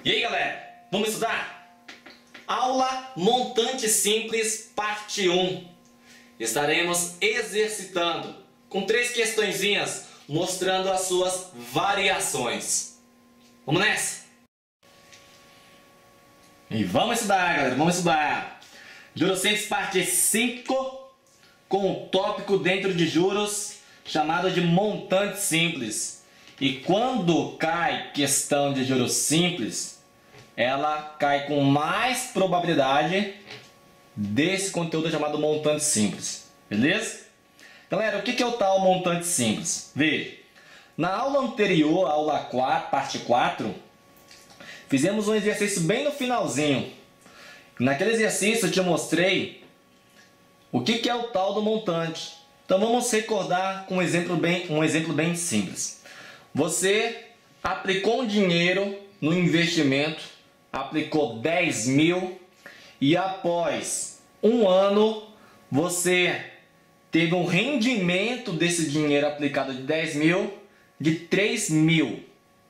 E aí galera, vamos estudar? Aula Montante Simples, parte 1. Estaremos exercitando com 3 questõezinhas mostrando as suas variações. Vamos nessa? E vamos estudar, galera, vamos estudar. Juros simples, parte 5, com o tópico dentro de juros chamado de montante simples. E quando cai questão de juros simples, ela cai com mais probabilidade desse conteúdo chamado montante simples. Beleza? Galera, o que é o tal montante simples? Veja, na aula anterior, aula 4, parte 4, fizemos um exercício bem no finalzinho. Naquele exercício eu te mostrei o que é o tal do montante. Então vamos recordar com um exemplo bem simples. Você aplicou um dinheiro no investimento, aplicou 10 mil e após um ano você teve um rendimento desse dinheiro aplicado de 10 mil de 3 mil.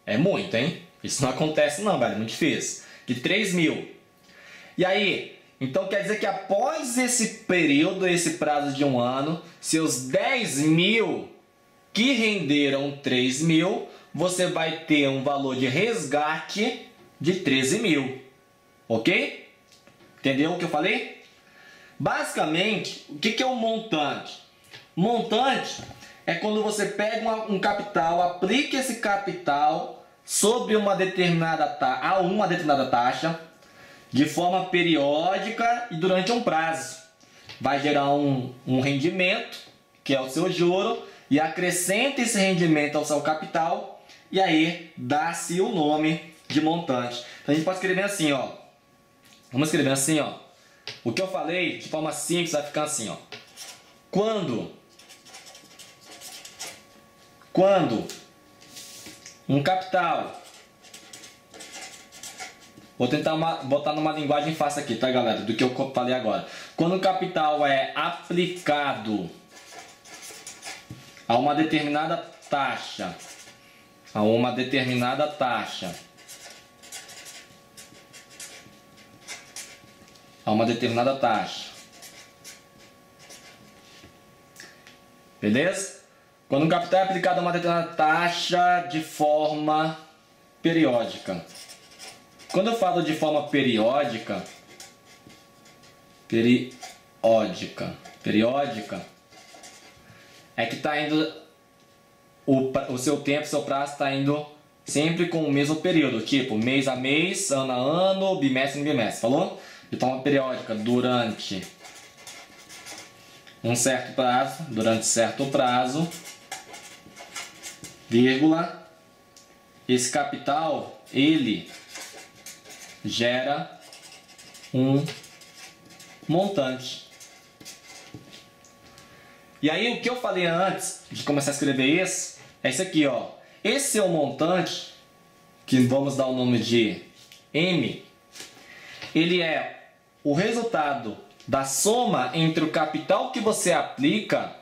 É muito, hein? Isso não acontece não, velho, é muito difícil. De 3 mil. E aí, então quer dizer que após esse período, esse prazo de um ano, seus 10 mil que renderam 3 mil, você vai ter um valor de resgate de 13 mil. Ok? Entendeu o que eu falei? Basicamente, o que é um montante? Montante é quando você pega um capital, aplica esse capital sobre uma determinada taxa, de forma periódica e durante um prazo. Vai gerar um rendimento, que é o seu juro, e acrescenta esse rendimento ao seu capital, e aí dá-se o nome de montante. Então a gente pode escrever assim, ó. Vamos escrever assim, ó. O que eu falei de forma simples vai ficar assim, ó. Quando um capital, vou tentar botar numa linguagem fácil aqui, tá galera, do que eu falei agora. Quando o capital é aplicado a uma determinada taxa, beleza? Quando o capital é aplicado a uma determinada taxa de forma periódica. Quando eu falo de forma periódica, é que está indo o seu tempo, seu prazo está indo sempre com o mesmo período, tipo mês a mês, ano a ano, bimestre a bimestre, falou? De forma periódica, durante certo prazo, vírgula, esse capital, ele gera um montante. E aí o que eu falei antes de começar a escrever isso, é isso aqui, ó. Esse é o montante, que vamos dar o nome de M, ele é o resultado da soma entre o capital que você aplica,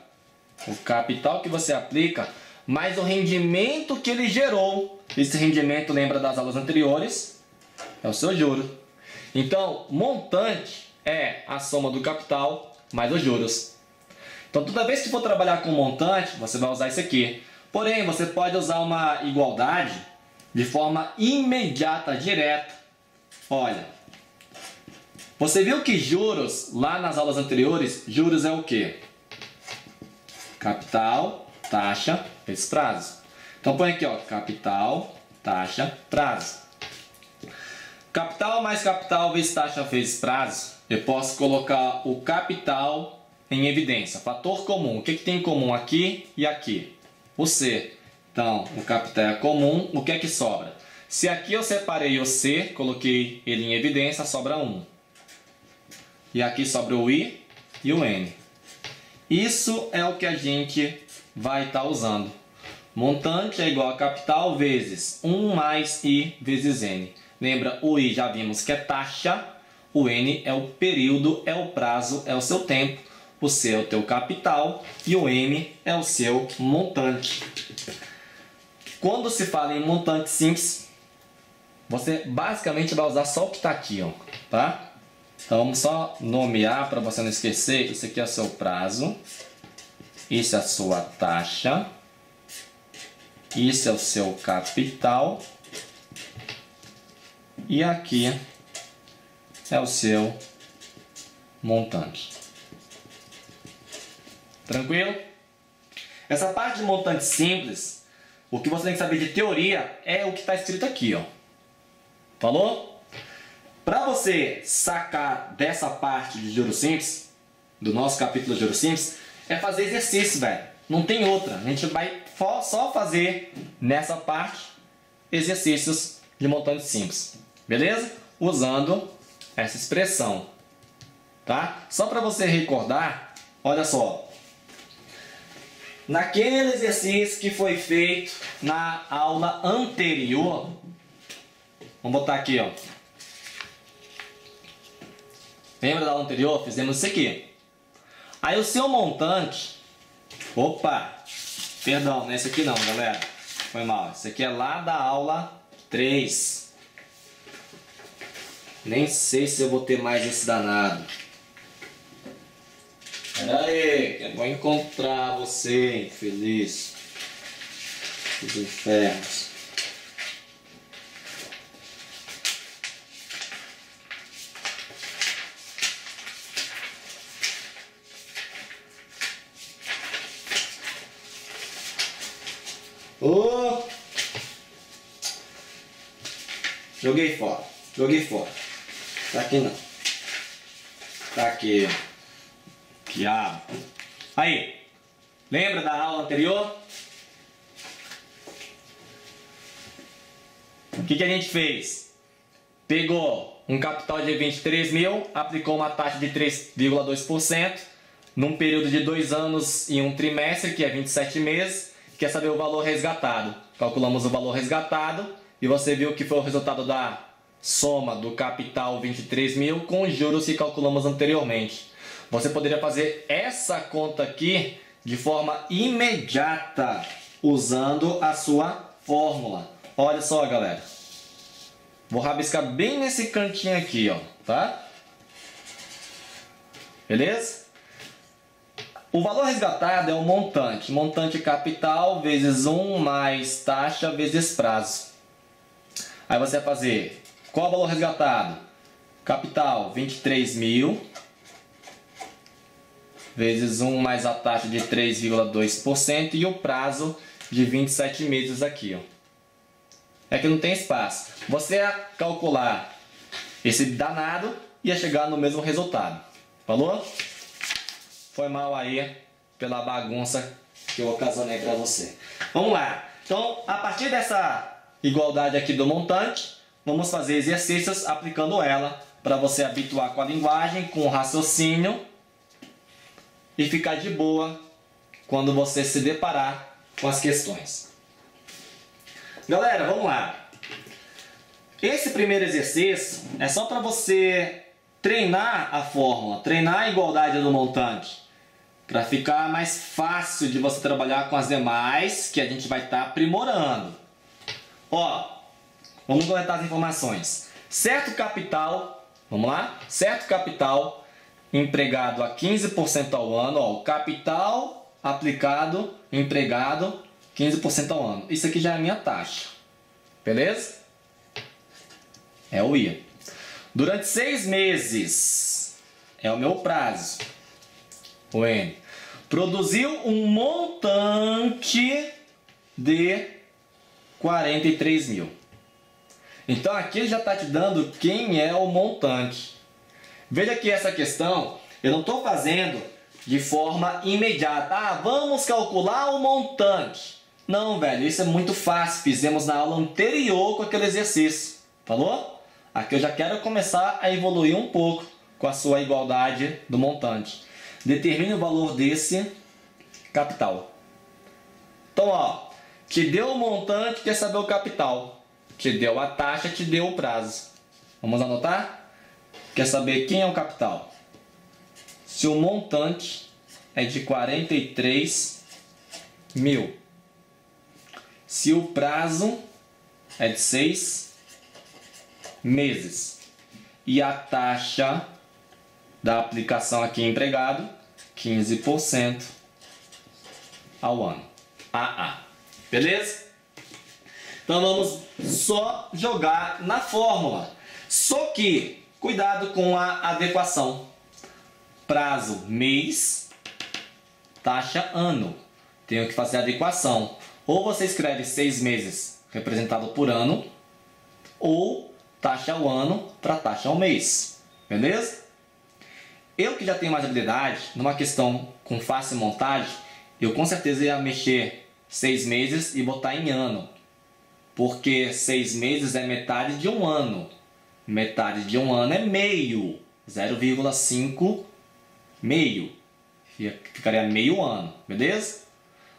mais o rendimento que ele gerou. Esse rendimento, lembra das aulas anteriores, é o seu juro. Então, montante é a soma do capital mais os juros. Então, toda vez que for trabalhar com montante, você vai usar isso aqui. Porém, você pode usar uma igualdade de forma imediata, direta. Olha, você viu que juros, lá nas aulas anteriores, juros é o quê? Capital, taxa, vezes prazo. Então, põe aqui, ó, capital, taxa, prazo. Capital mais capital vezes taxa vezes prazo. Eu posso colocar o capital em evidência. Fator comum. O que tem em comum aqui e aqui? O C. Então, o capital é comum. O que é que sobra? Se aqui eu separei o C, coloquei ele em evidência, sobra 1. E aqui sobra o I e o N. Isso é o que a gente vai estar usando. Montante é igual a capital vezes 1 mais I vezes N. Lembra, o I já vimos que é taxa, o N é o período, é o prazo, é o seu tempo, o C é o teu capital e o M é o seu montante. Quando se fala em montante simples, você basicamente vai usar só o que está aqui, ó, tá? Então vamos só nomear para você não esquecer. Isso aqui é o seu prazo, isso é a sua taxa, isso é o seu capital e aqui é o seu montante. Tranquilo? Essa parte de montante simples, o que você tem que saber de teoria é o que está escrito aqui, ó. Falou? Para você sacar dessa parte de juros simples, do nosso capítulo de juros simples, é fazer exercício, velho. Não tem outra. A gente vai só fazer nessa parte exercícios de montante simples. Beleza? Usando essa expressão. Tá? Só para você recordar, olha só. Naquele exercício que foi feito na aula anterior, vamos botar aqui, ó. Lembra da aula anterior? Fizemos isso aqui. Aí o seu montante... Opa! Perdão, não é esse aqui não, galera. Foi mal. Esse aqui é lá da aula 3. Nem sei se eu vou ter mais esse danado. Pera aí, que eu vou encontrar você, infeliz. Os infernos. Oh! Joguei fora. Joguei fora. Tá aqui não. Tá aqui. Diabo. Aí. Lembra da aula anterior? O que a gente fez? Pegou um capital de 23 mil, aplicou uma taxa de 3,2% num período de 2 anos e um trimestre, que é 27 meses. Quer saber o valor resgatado? Calculamos o valor resgatado e você viu que foi o resultado da soma do capital 23 mil com os juros que calculamos anteriormente. Você poderia fazer essa conta aqui de forma imediata usando a sua fórmula. Olha só, galera. Vou rabiscar bem nesse cantinho aqui, ó, tá? Beleza? O valor resgatado é o montante. Montante capital vezes 1 mais taxa vezes prazo. Aí você vai fazer, qual é o valor resgatado? Capital 23 mil vezes 1 mais a taxa de 3,2% e o prazo de 27 meses aqui, ó. É que não tem espaço. Você ia calcular esse danado e ia chegar no mesmo resultado. Falou? Foi mal aí pela bagunça que eu ocasionei para você. Vamos lá. Então, a partir dessa igualdade aqui do montante, vamos fazer exercícios aplicando ela para você habituar com a linguagem, com o raciocínio e ficar de boa quando você se deparar com as questões. Galera, vamos lá. Esse primeiro exercício é só para você treinar a fórmula, treinar a igualdade do montante, para ficar mais fácil de você trabalhar com as demais, que a gente vai estar aprimorando. Ó, vamos coletar as informações. Certo capital, vamos lá? Certo capital empregado a 15% ao ano, ó, o capital aplicado, empregado 15% ao ano. Isso aqui já é a minha taxa. Beleza? É o I. Durante 6 meses é o meu prazo. O N. Produziu um montante de 43 mil. Então aqui ele já está te dando quem é o montante. Veja que essa questão eu não estou fazendo de forma imediata. Ah, vamos calcular o montante. Não, velho, isso é muito fácil. Fizemos na aula anterior com aquele exercício. Falou? Aqui eu já quero começar a evoluir um pouco com a sua igualdade do montante. Determine o valor desse capital. Então, ó, te deu o montante, quer saber o capital. Te deu a taxa, te deu o prazo. Vamos anotar? Quer saber quem é o capital? Se o montante é de 43 mil. Se o prazo é de 6 meses. E a taxa da aplicação aqui empregado, 15% ao ano. AA. Beleza? Então vamos só jogar na fórmula. Só que, cuidado com a adequação. Prazo mês, taxa ano. Tenho que fazer a adequação. Ou você escreve 6 meses representado por ano, ou taxa ao ano para taxa ao mês. Beleza? Eu que já tenho mais habilidade, numa questão com fácil montagem, eu com certeza ia mexer 6 meses e botar em ano. Porque 6 meses é metade de um ano. Metade de um ano é meio. 0,5 meio. Ficaria meio ano, beleza?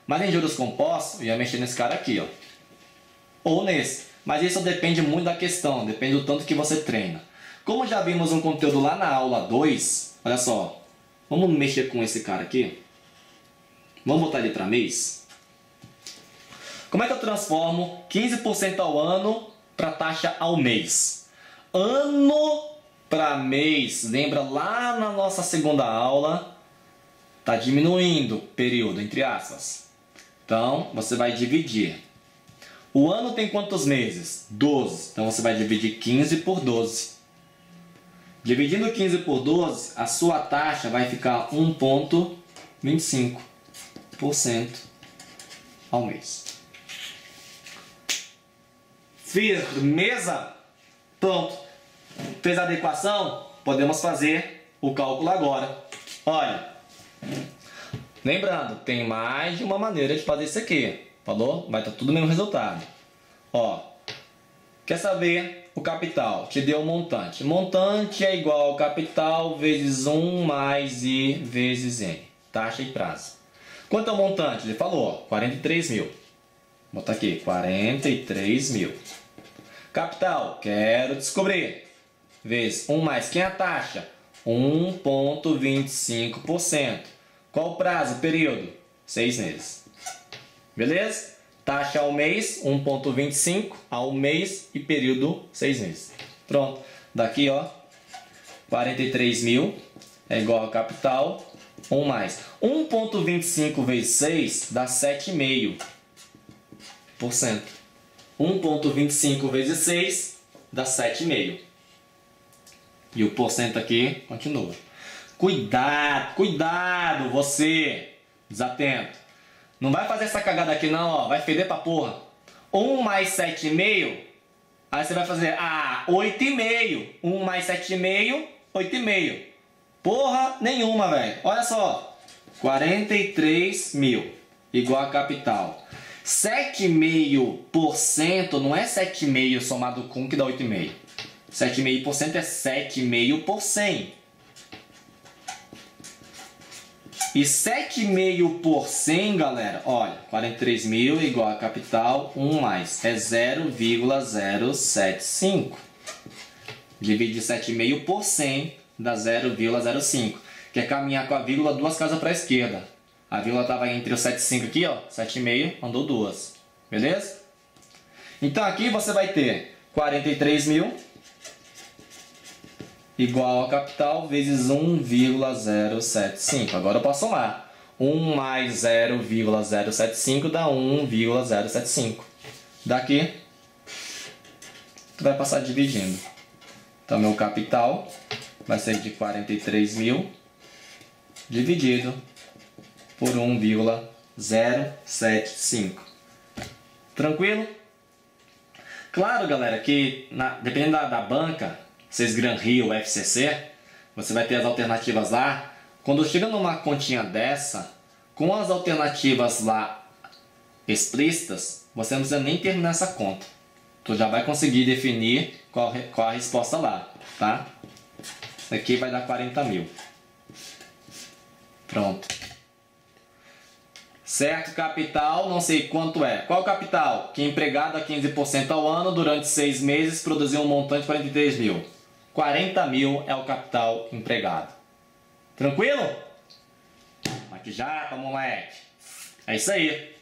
Mas em juros compostos, eu ia mexer nesse cara aqui, ó. Ou nesse. Mas isso depende muito da questão, depende do tanto que você treina. Como já vimos um conteúdo lá na aula 2, olha só. Vamos mexer com esse cara aqui. Vamos botar ele para mês. Como é que eu transformo 15% ao ano para taxa ao mês? Ano para mês, lembra lá na nossa segunda aula, está diminuindo o período, entre aspas. Então, você vai dividir. O ano tem quantos meses? 12. Então, você vai dividir 15 por 12. Dividindo 15 por 12, a sua taxa vai ficar 1,25% ao mês. Firmeza? Pronto. Fez a adequação? Podemos fazer o cálculo agora. Olha. Lembrando, tem mais de uma maneira de fazer isso aqui. Falou? Vai estar tudo o mesmo resultado. Ó. Quer saber o capital? Te deu o montante. Montante é igual ao capital vezes 1 mais I vezes N. Taxa e prazo. Quanto é o montante? Ele falou, 43 mil. Vou botar aqui, 43 mil. Capital, quero descobrir. Vezes 1 mais, quem é a taxa? 1,25%. Qual o prazo, período? 6 meses. Beleza? Taxa ao mês, 1,25 ao mês e período 6 meses. Pronto. Daqui, ó, 43 mil é igual a capital, 1 mais. 1,25 vezes 6 dá 7,5%. 1,25 vezes 6 dá 7,5%. E o porcento aqui continua. Cuidado, cuidado, você desatento. Não vai fazer essa cagada aqui não, ó. Vai feder pra porra. 1 mais 7,5. Aí você vai fazer, 8,5. 1 mais 7,5, 8,5. Porra nenhuma, velho. Olha só. 43 mil. Igual a capital. 7,5% não é 7,5 somado com que dá 8,5. 7,5% é 7,5 por 100. E 7,5 por 100, galera, olha, 43 mil igual a capital, 1 mais, é 0,075. Divide 7,5 por 100, dá 0,05. Quer caminhar com a vírgula 2 casas para a esquerda. A vírgula estava entre o 7,5 aqui, ó, 7,5, andou 2. Beleza? Então aqui você vai ter 43 mil igual a capital vezes 1,075. Agora eu posso somar. 1 mais 0,075 dá 1,075. Daqui, tu vai passar dividindo. Então, meu capital vai ser de 43 mil dividido por 1,075. Tranquilo? Claro, galera, que dependendo da banca, vocês Gran Rio, FCC, você vai ter as alternativas lá. Quando chega numa continha dessa, com as alternativas lá explícitas, você não precisa nem terminar essa conta. Tu já vai conseguir definir qual a resposta lá, tá? Isso aqui vai dar 40 mil. Pronto. Certo, capital, não sei quanto é. Qual o capital? Que empregado a 15% ao ano, durante 6 meses, produziu um montante de 43 mil. 40 mil é o capital empregado. Tranquilo? Aqui já, tá, moleque. É isso aí.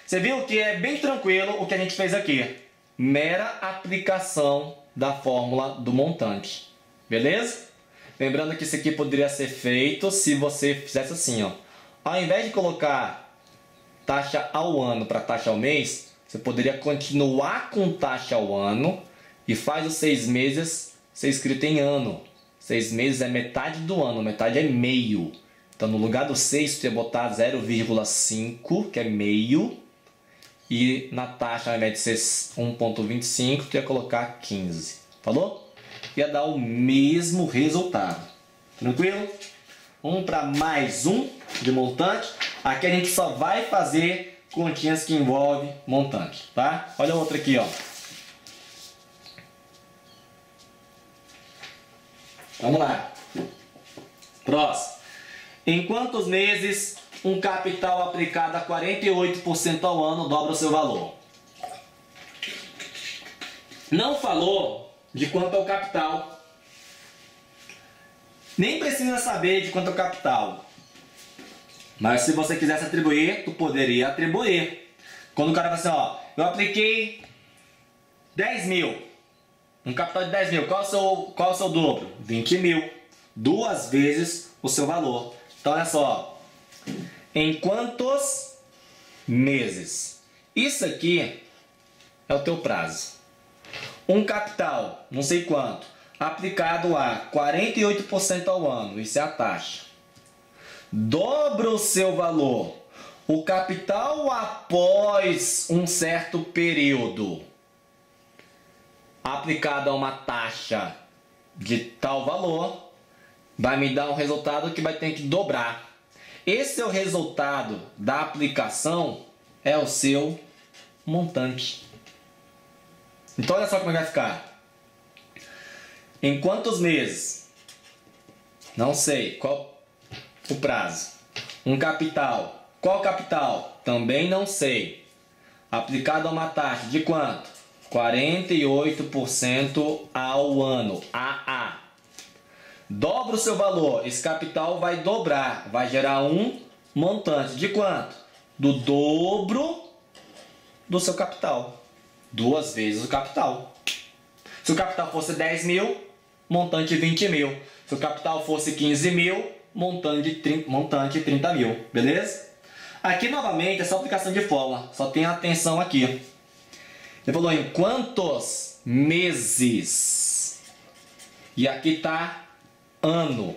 Você viu que é bem tranquilo o que a gente fez aqui. Mera aplicação da fórmula do montante. Beleza? Lembrando que isso aqui poderia ser feito se você fizesse assim, ó. Ao invés de colocar taxa ao ano para taxa ao mês, você poderia continuar com taxa ao ano e faz os 6 meses ser escrito em ano. 6 meses é metade do ano, metade é meio. Então, no lugar do 6, você ia botar 0,5, que é meio. E na taxa, ao invés de ser 1,25, você ia colocar 15. Falou? Ia dar o mesmo resultado. Tranquilo? Vamos para mais um de montante. Aqui a gente só vai fazer continhas que envolvem montante, tá? Olha outra aqui, ó. Vamos lá. Próximo. Em quantos meses um capital aplicado a 48% ao ano dobra o seu valor? Não falou de quanto é o capital. Nem precisa saber de quanto é o capital. Mas se você quisesse atribuir, tu poderia atribuir. Quando o cara fala assim, ó, eu apliquei 10 mil. Um capital de 10 mil. Qual é o seu dobro? 20 mil. 2 vezes o seu valor. Então, olha só. Em quantos meses? Isso aqui é o teu prazo. Um capital, não sei quanto, aplicado a 48% ao ano. Isso é a taxa. Dobra o seu valor. O capital após um certo período, aplicado a uma taxa de tal valor, vai me dar um resultado que vai ter que dobrar. Esse é o resultado da aplicação, é o seu montante. Então olha só como vai ficar. Em quantos meses? Não sei. Qual o prazo? Um capital. Qual capital? Também não sei. Aplicado a uma taxa de quanto? 48% ao ano. AA. Dobra o seu valor. Esse capital vai dobrar. Vai gerar um montante. De quanto? Do dobro do seu capital. 2 vezes o capital. Se o capital fosse 10 mil, montante 20 mil. Se o capital fosse 15 mil, montante 30 mil. Beleza? Aqui novamente é só aplicação de fórmula. Só tem atenção aqui. Ele falou em quantos meses. E aqui está ano.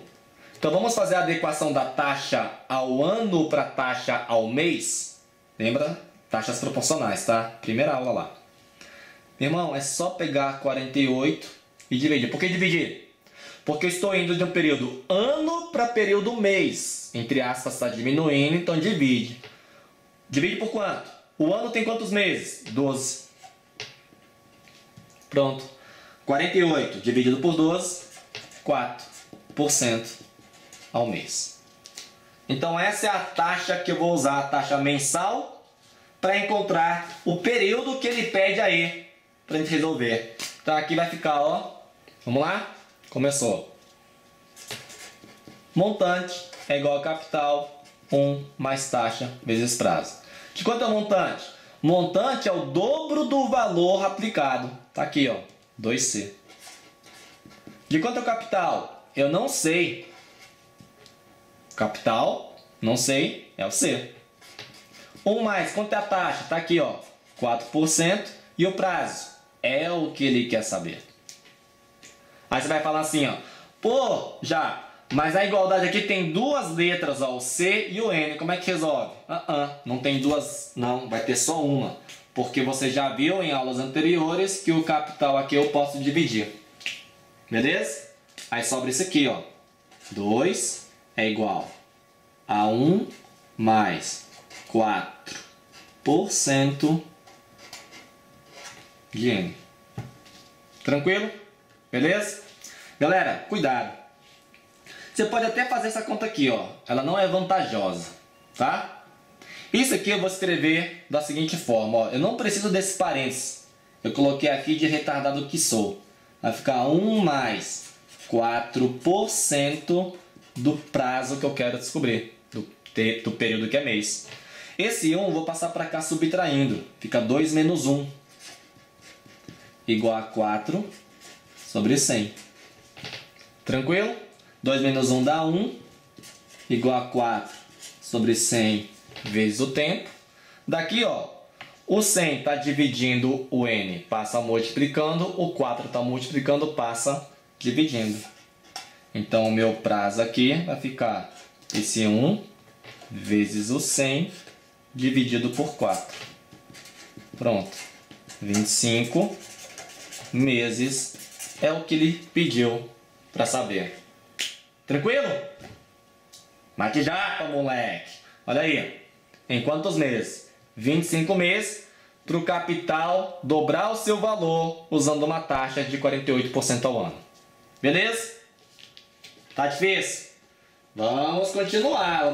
Então vamos fazer a adequação da taxa ao ano para a taxa ao mês. Lembra? Taxas proporcionais, tá? Primeira aula lá. Meu irmão, é só pegar 48 e dividir. Por que dividir? Porque eu estou indo de um período ano para período mês. Entre aspas, está diminuindo, então divide. Divide por quanto? O ano tem quantos meses? 12. Pronto. 48 dividido por 12, 4% ao mês. Então essa é a taxa que eu vou usar, a taxa mensal, para encontrar o período que ele pede aí, para a gente resolver. Então aqui vai ficar, ó. Vamos lá? Começou. Montante é igual a capital, 1 mais taxa vezes prazo. De quanto é o montante? Montante é o dobro do valor aplicado. Tá aqui, ó, 2C. De quanto é o capital? Eu não sei. Capital, não sei, é o C. 1 mais, quanto é a taxa? Tá aqui, ó, 4%. E o prazo? É o que ele quer saber. Aí você vai falar assim, ó, pô, já, mas a igualdade aqui tem 2 letras, ó, o C e o N, como é que resolve? Não tem 2, não, vai ter só uma. Porque você já viu em aulas anteriores que o capital aqui eu posso dividir. Beleza? Aí sobra isso aqui, ó. 2 é igual a 1 mais 4% de N. Tranquilo? Beleza? Galera, cuidado. Você pode até fazer essa conta aqui, ó. Ela não é vantajosa, tá? Isso aqui eu vou escrever da seguinte forma, ó. Eu não preciso desse parênteses. Eu coloquei aqui de retardado que sou. Vai ficar 1 mais 4% do prazo que eu quero descobrir. Do período que é mês. Esse 1 eu vou passar para cá subtraindo. Fica 2 menos 1. Igual a 4 sobre 100. Tranquilo? 2 menos 1 dá 1, igual a 4 sobre 100 vezes o tempo. Daqui, ó, o 100 está dividindo o n, passa multiplicando, o 4 está multiplicando, passa dividindo. Então, o meu prazo aqui vai ficar esse 1 vezes o 100 dividido por 4. Pronto. 25 meses é o que ele pediu para saber. Tranquilo? Mate já, moleque. Olha aí. Em quantos meses? 25 meses para o capital dobrar o seu valor usando uma taxa de 48% ao ano. Beleza? Tá difícil? Vamos continuar.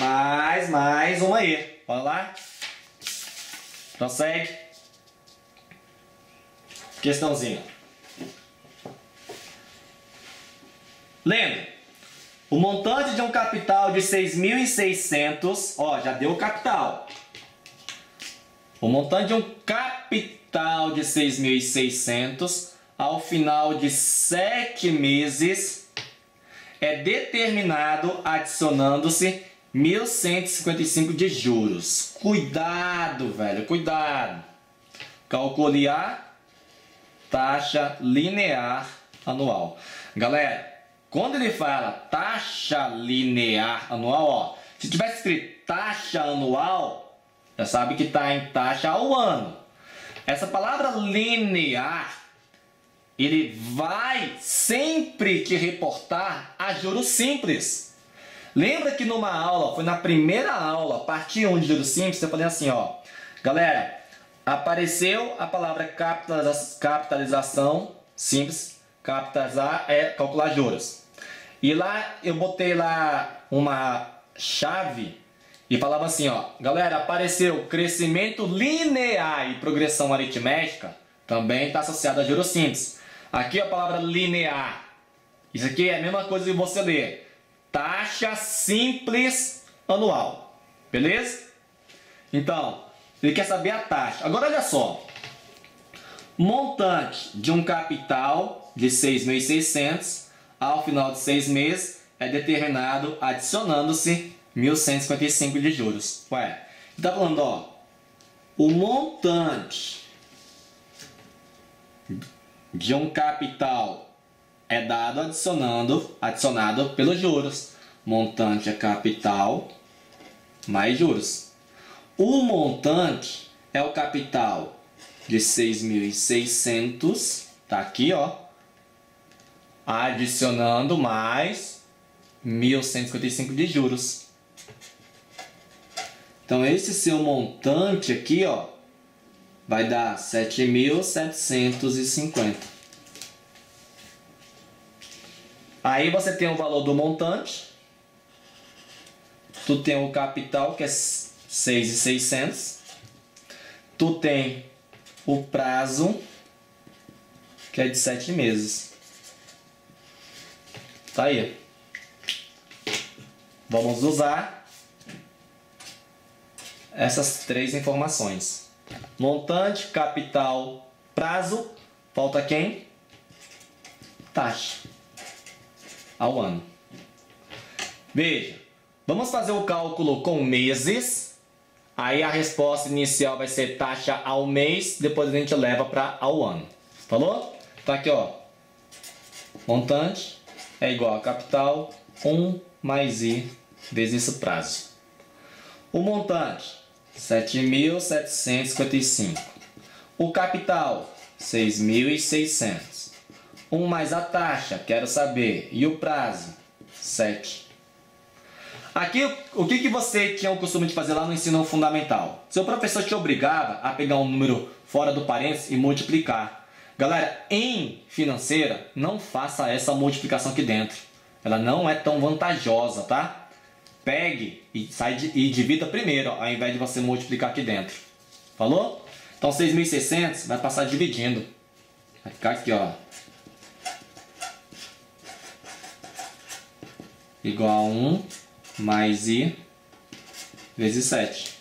Mais uma aí. Bora lá? Prossegue. Questãozinha. Lembra? O montante de um capital de 6.600, ó, já deu o capital. O montante de um capital de 6.600 ao final de 7 meses é determinado adicionando-se 1.155 de juros. Cuidado, velho, cuidado. Calcule a taxa linear anual. Galera, quando ele fala taxa linear anual, ó, se tivesse escrito taxa anual, já sabe que está em taxa ao ano. Essa palavra linear, ele vai sempre te reportar a juros simples. Lembra que numa aula, foi na primeira aula, parte 1 de juros simples, eu falei assim, ó, galera, apareceu a palavra capitalização simples, capitalizar é calcular juros. E lá eu botei lá uma chave e falava assim, ó, galera, apareceu crescimento linear e progressão aritmética, também está associado a juros simples. Aqui a palavra linear, isso aqui é a mesma coisa que você ler. Taxa simples anual. Beleza? Então, ele quer saber a taxa. Agora, olha só. Montante de um capital de 6.600 ao final de 6 meses é determinado adicionando-se 1.155 de juros. Ué, está falando, ó. O montante de um capital é dado adicionado pelos juros. Montante é capital mais juros. O montante é o capital de 6.600, tá aqui, ó, adicionando mais 1.155 de juros. Então esse seu montante aqui, ó, vai dar 7.750. Aí você tem o valor do montante, tu tem o capital que é 6.600, tu tem o prazo que é de 7 meses. Tá aí. Vamos usar essas 3 informações. Montante, capital, prazo, falta quem? Taxa. Ao ano. Veja, vamos fazer o cálculo com meses. Aí a resposta inicial vai ser taxa ao mês, depois a gente leva para ao ano. Falou? Tá aqui, ó. Montante é igual a capital 1 mais I vezes o prazo. O montante 7.755. O capital 6.600. 1 mais a taxa, quero saber. E o prazo? 7. Aqui, o que você tinha o costume de fazer lá no ensino fundamental? Seu professor te obrigava a pegar um número fora do parênteses e multiplicar. Galera, em financeira, não faça essa multiplicação aqui dentro. Ela não é tão vantajosa, tá? Pegue e divida primeiro, ó, ao invés de você multiplicar aqui dentro. Falou? Então, 6.600 vai passar dividindo. Vai ficar aqui, ó. Igual a 1 mais I vezes 7.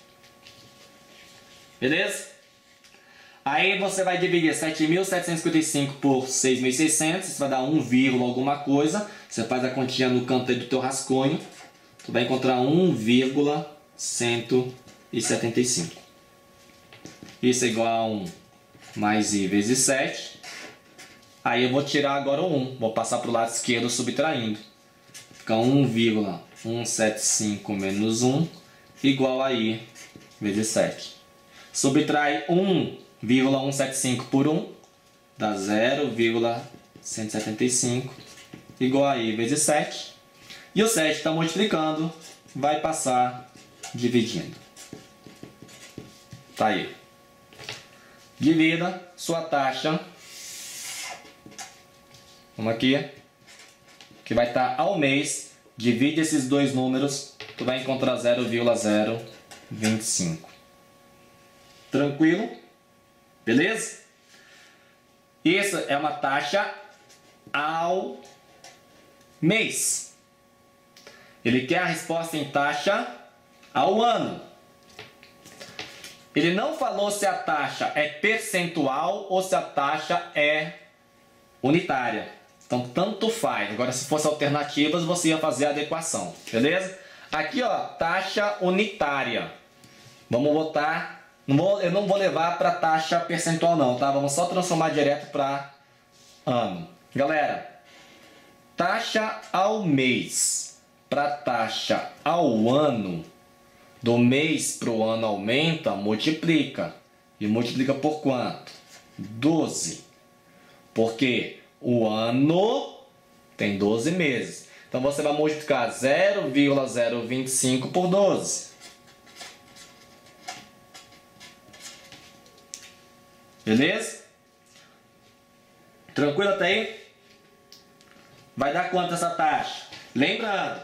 Beleza? Aí você vai dividir 7.755 por 6.600, isso vai dar 1, alguma coisa. Você faz a continha no canto aí do teu rascunho. Tu vai encontrar 1,175. Isso é igual a 1 mais I vezes 7. Aí eu vou tirar agora o 1. Vou passar para o lado esquerdo subtraindo. Fica 1,175 menos 1 igual a I vezes 7. Subtrai 1,175 por 1. Dá 0,175 igual a I vezes 7. E o 7 está multiplicando, vai passar dividindo. Tá aí. Divida sua taxa. Vamos aqui. Que vai estar ao mês. Divide esses dois números. Tu vai encontrar 0,025. Tranquilo? Beleza? Isso é uma taxa ao mês. Ele quer a resposta em taxa ao ano. Ele não falou se a taxa é percentual ou se a taxa é unitária. Então, tanto faz. Agora, se fosse alternativas, você ia fazer a adequação. Beleza? Aqui, ó, taxa unitária. Vamos botar... eu não vou levar para taxa percentual não, tá? Vamos só transformar direto para ano. Galera, taxa ao mês para taxa ao ano, do mês para o ano aumenta, multiplica. E multiplica por quanto? 12. Porque o ano tem 12 meses. Então você vai multiplicar 0,025 por 12. Beleza? Tranquilo até aí? Vai dar quanto essa taxa? Lembrando,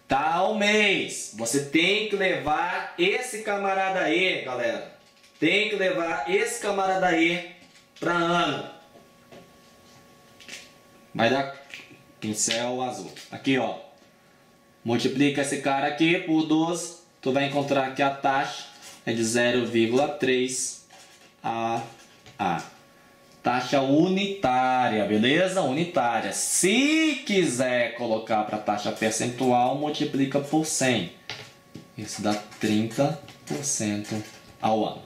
tá ao mês. Você tem que levar esse camarada aí, galera. Tem que levar esse camarada aí para ano. Vai dar pincel azul. Aqui, ó. Multiplica esse cara aqui por 12. Tu vai encontrar que a taxa é de 0,3 a. Taxa unitária, beleza? Unitária. Se quiser colocar para taxa percentual, multiplica por 100. Isso dá 30% ao ano.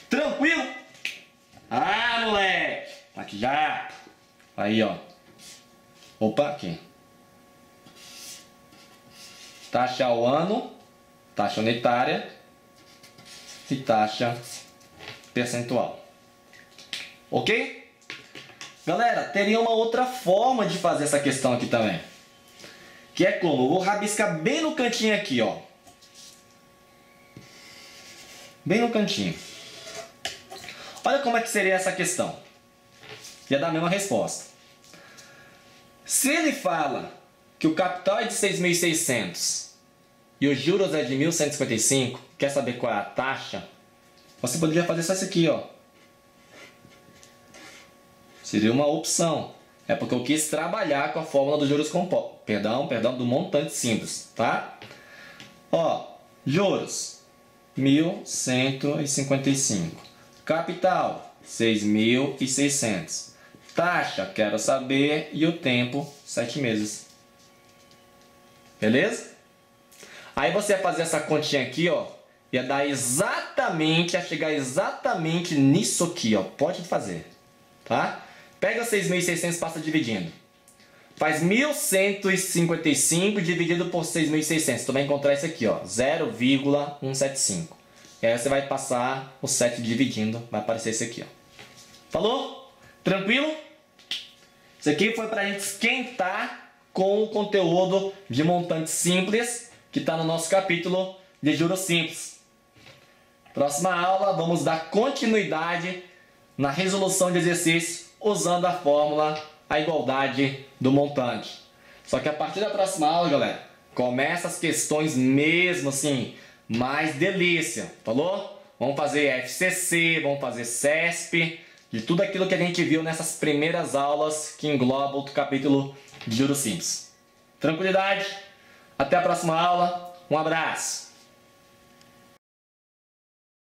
Tranquilo? Ah, moleque! Aqui já. Aí, ó. Opa, aqui. Taxa ao ano, taxa unitária e taxa percentual. Ok? Galera, teria uma outra forma de fazer essa questão aqui também. Que é como? Eu vou rabiscar bem no cantinho aqui, ó. Bem no cantinho. Olha como é que seria essa questão. Ia dar a mesma resposta. Se ele fala que o capital é de 6.600 e os juros é de 1.155, quer saber qual é a taxa? Você poderia fazer só isso aqui, ó. Seria uma opção. É porque eu quis trabalhar com a fórmula dos juros compostos. Perdão, do montante simples, tá? Ó, juros 1.155. Capital 6.600. Taxa, quero saber, e o tempo 7 meses. Beleza? Aí você ia fazer essa continha aqui, ó, ia dar exatamente, ia chegar exatamente nisso aqui, ó. Pode fazer, tá? Pega 6.600 e passa dividindo. Faz 1.155 dividido por 6.600. Tu vai encontrar isso aqui, ó, 0,175. E aí você vai passar o 7 dividindo, vai aparecer isso aqui, ó. Falou? Tranquilo? Isso aqui foi pra gente esquentar com o conteúdo de montante simples que está no nosso capítulo de juros simples. Próxima aula, vamos dar continuidade na resolução de exercício usando a fórmula, a igualdade do montante. Só que a partir da próxima aula, galera, começa as questões mesmo assim, mais delícia, falou? Vamos fazer FCC, vamos fazer CESP, de tudo aquilo que a gente viu nessas primeiras aulas que engloba o capítulo de juros simples. Tranquilidade? Até a próxima aula, um abraço!